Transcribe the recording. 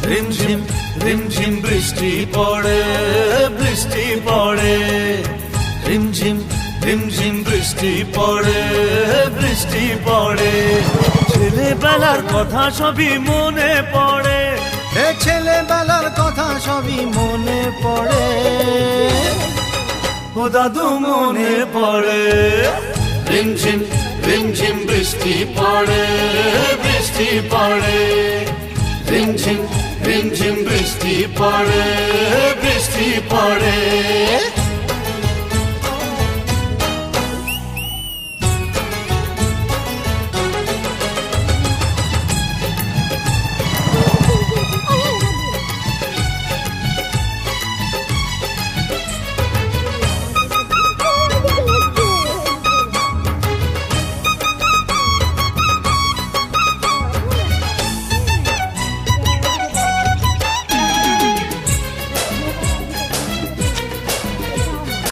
রিমঝিম রিমঝিম বৃষ্টি পড়ে, বৃষ্টি পড়ে, রিমঝিম রিমঝিম বৃষ্টি পড়ে, বৃষ্টি পড়ে। ছেলেবেলার কথা সবই মনে পড়ে, এ ছেলেবেলার কথা সবই মনে পড়ে, ও দাদু মনে পড়ে। রিমঝিম রিমঝিম বৃষ্টি পড়ে, বৃষ্টি পড়ে, রিমঝিম রিমঝিম বৃষ্টি পড়ে, বৃষ্টি পড়ে।